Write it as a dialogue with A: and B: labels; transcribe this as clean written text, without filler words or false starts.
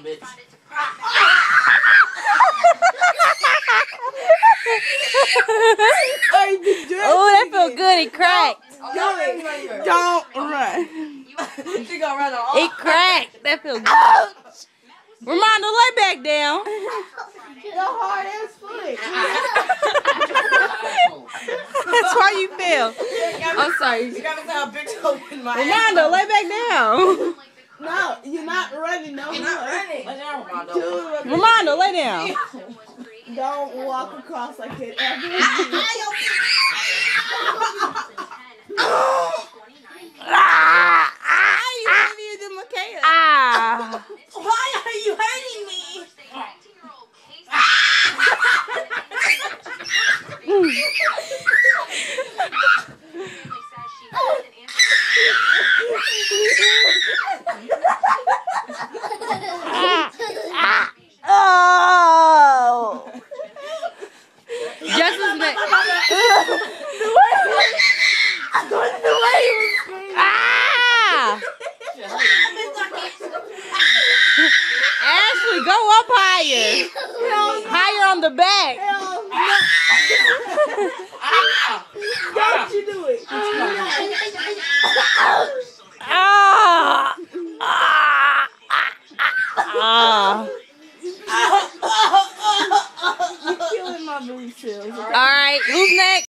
A: Bitch.
B: Oh, that felt good. It cracked.
C: Don't run.
A: She gonna run on.
B: It cracked. That felt good. Romando, lay back down.
C: Your hard ass foot.
B: That's why you fell. I'm sorry.
A: You got me a big hole in my
B: Romando, lay back down.
C: No, you're not running. No,
A: You're not running. Lay down, Romando.
B: Romando, lay down.
C: Don't walk across like it ever.
A: Why are you hurting me?
B: Oh. Just as next. Ashley, go up higher. Higher on the back.
C: Don't you do it.